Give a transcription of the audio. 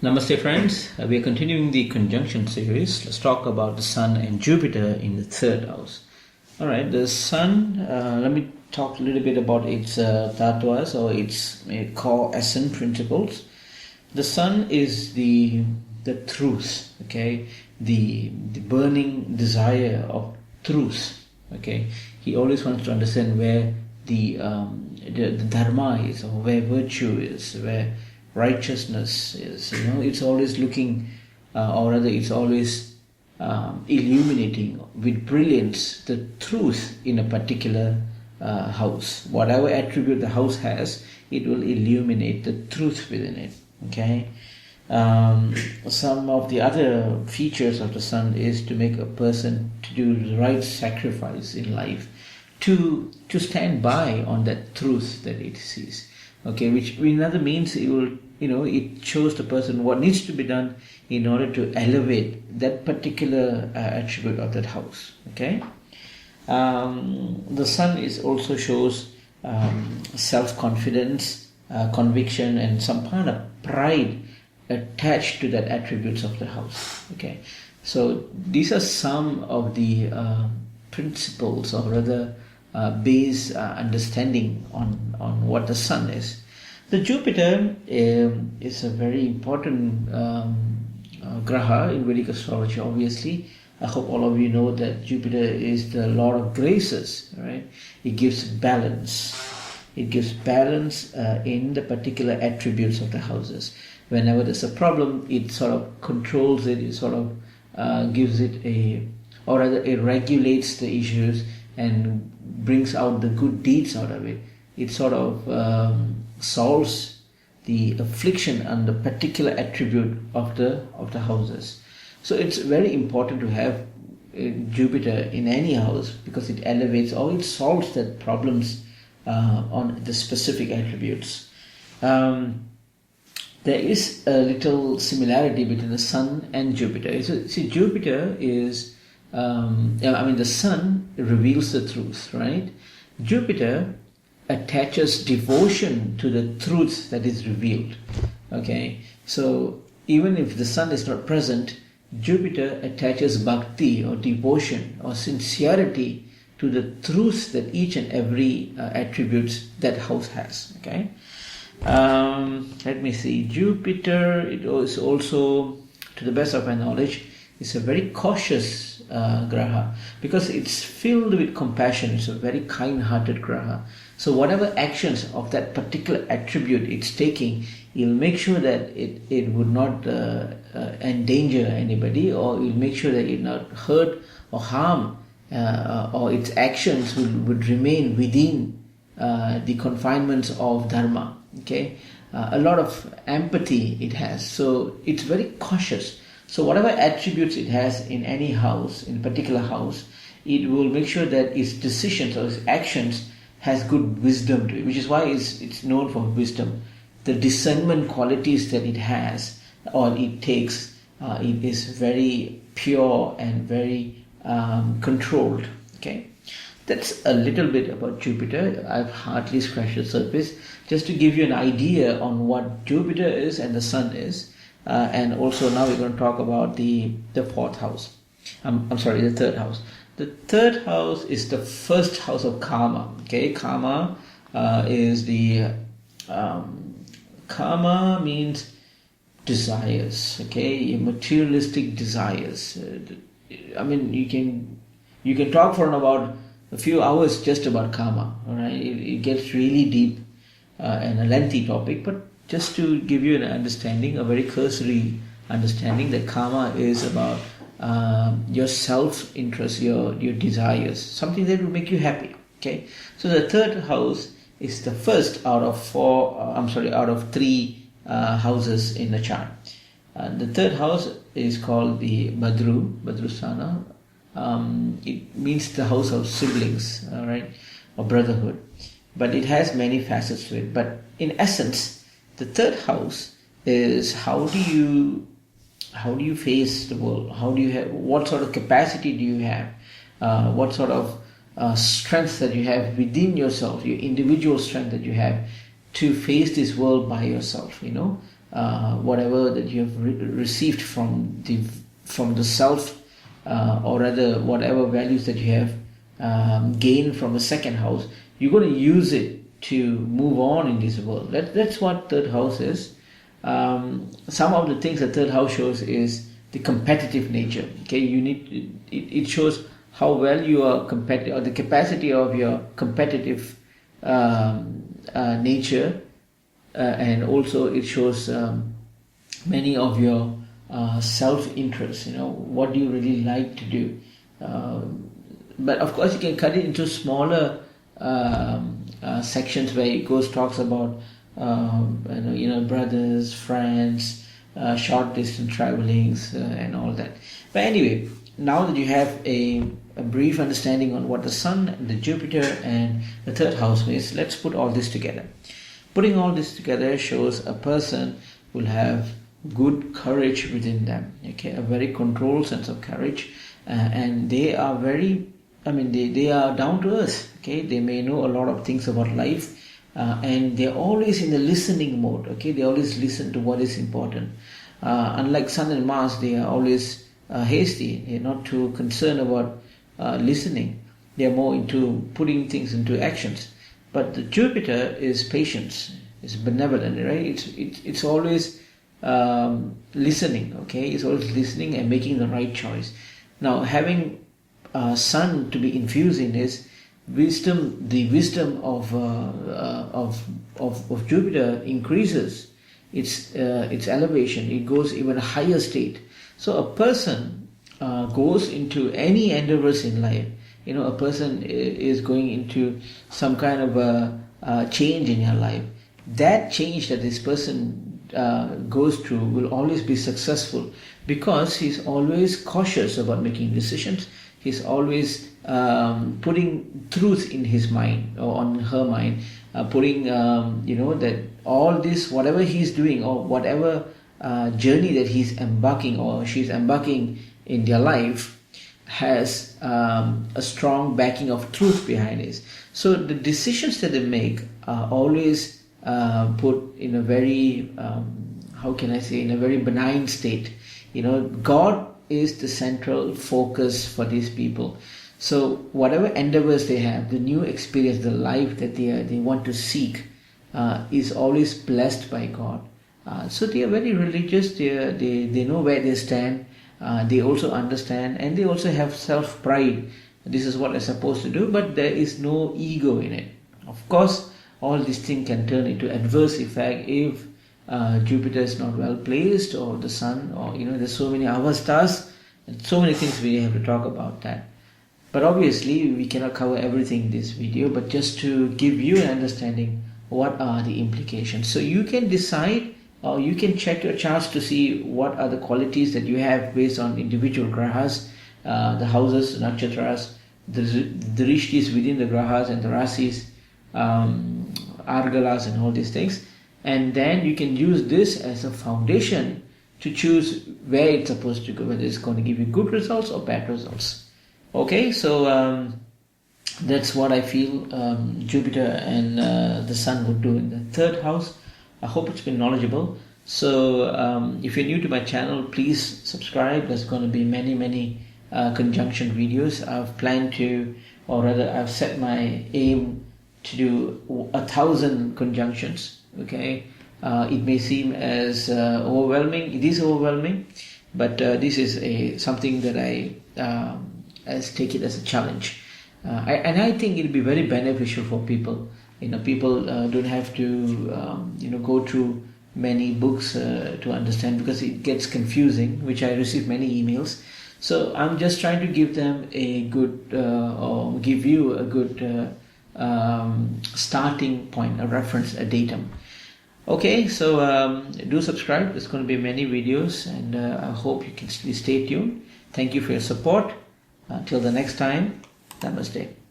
Namaste friends, we are continuing the conjunction series. Let's talk about the Sun and Jupiter in the third house. Alright, the Sun, let me talk a little bit about its tattvas or its core essence principles. The Sun is the truth, okay, the burning desire of truth, okay. He always wants to understand where the dharma is, or where virtue is, where righteousness is. It's always looking, or rather, it's always illuminating with brilliance the truth in a particular house. Whatever attribute the house has, it will illuminate the truth within it. Okay. Some of the other features of the Sun is to make a person to do the right sacrifice in life, to stand by on that truth that it sees. Okay, which in other means it will, it shows the person what needs to be done in order to elevate that particular attribute of that house. Okay, the Sun also shows self-confidence, conviction, and some kind of pride attached to that attributes of the house. Okay, so these are some of the principles, or rather base understanding on what the Sun is. The Jupiter is a very important graha in Vedic astrology. Obviously, I hope all of you know that Jupiter is the Lord of graces. Right? It gives balance. It gives balance in the particular attributes of the houses. Whenever there's a problem, it sort of controls it. It sort of gives it or rather, it regulates the issues and brings out the good deeds out of it. It sort of solves the affliction and the particular attribute of the houses. So it's very important to have Jupiter in any house, because it elevates or it solves the problems on the specific attributes. There is a little similarity between the Sun and Jupiter. So, see, Jupiter is the Sun reveals the truth, right? Jupiter attaches devotion to the truth that is revealed. Okay, so even if the Sun is not present, Jupiter attaches bhakti or devotion or sincerity to the truth that each and every attributes that house has. Okay, let me see. Jupiter, it is also, to the best of my knowledge, is a very cautious graha, because it's filled with compassion. It's a very kind-hearted graha. So whatever actions of that particular attribute it's taking, you'll make sure that it would not endanger anybody, or you'll make sure that it not hurt or harm, or its actions would remain within the confinements of dharma. Okay, a lot of empathy it has, so it's very cautious. So whatever attributes it has in any house, in a particular house, it will make sure that its decisions or its actions has good wisdom to it, which is why it's known for wisdom. The discernment qualities that it has or it takes, it is very pure and very controlled. Okay, that's a little bit about Jupiter. I've hardly scratched the surface, just to give you an idea on what Jupiter is and the Sun is. And also now we're going to talk about the fourth house. The third house. The third house is the first house of karma. Okay, karma is the karma means desires. Okay, materialistic desires. You can talk for about a few hours just about karma. All right, it gets really deep and a lengthy topic, but just to give you an understanding, a very cursory understanding, that karma is about your self-interest, your desires, something that will make you happy. Okay, so the third house is the first out of three houses in the chart. The third house is called the Badrusthana. It means the house of siblings, all right, or brotherhood. But it has many facets to it. But in essence, the third house is how do you face the world? What sort of capacity do you have? What sort of strength that you have within yourself, your individual strength that you have to face this world by yourself, whatever that you have received from the self, or rather whatever values that you have gained from a second house, you're going to use it to move on in this world. That's what third house is. Some of the things that third house shows is the competitive nature. Okay, it shows how well you are competitive, or the capacity of your competitive nature, and also it shows many of your self-interest. What do you really like to do? But of course, you can cut it into smaller sections where it talks about brothers, friends, short distance travelings, and all that. But anyway, now that you have a brief understanding on what the Sun, the Jupiter, and the third house is, let's put all this together. Putting all this together shows a person will have good courage within them. Okay, a very controlled sense of courage, and they are very, they are down to earth. Okay, they may know a lot of things about life, and they're always in the listening mode. Okay, they always listen to what is important. Unlike Sun and Mars, they are always hasty. They're not too concerned about listening. They're more into putting things into actions. But the Jupiter is patience, it's benevolent, right? It's always listening. Okay, it's always listening and making the right choice. Now, having Sun to be infused in is wisdom. The wisdom of Jupiter increases its elevation. It goes even a higher state. So a person goes into any endeavors in life. A person is going into some kind of a change in your life. That change that this person goes through will always be successful, because he's always cautious about making decisions. He's always putting truth in his mind, or on her mind, putting that all this, whatever he's doing, or whatever journey that he's embarking or she's embarking in their life, has a strong backing of truth behind it. So the decisions that they make are always put in a very, in a very benign state. God is the central focus for these people. So whatever endeavors they have, the new experience, the life that they want to seek, is always blessed by God. So they are very religious. They know where they stand. They also understand, and they also have self-pride. This is what they're supposed to do, but there is no ego in it. Of course, all these things can turn into adverse effect if Jupiter is not well placed, or the Sun, or there's so many other stars, and so many things we have to talk about that. But obviously, we cannot cover everything in this video, but just to give you an understanding, what are the implications. So you can decide, or you can check your charts to see what are the qualities that you have based on individual grahas, the houses, nakshatras, the rishis within the grahas, and the rasis, argalas, and all these things. And then you can use this as a foundation to choose where it's supposed to go, whether it's going to give you good results or bad results. Okay, so that's what I feel Jupiter and the Sun would do in the third house. I hope it's been knowledgeable. So if you're new to my channel, please subscribe. There's going to be many conjunction videos. I've planned to, or rather I've set my aim to do 1,000 conjunctions. Okay, it may seem as overwhelming. It is overwhelming, but this is something that I take it as a challenge. And I think it'll be very beneficial for people. People don't have to go through many books to understand, because it gets confusing, which I receive many emails. So I'm just trying to give them a good, or give you a good starting point, a reference, a datum. Okay, so do subscribe. There's going to be many videos, and I hope you can stay tuned. Thank you for your support. Till the next time, Namaste.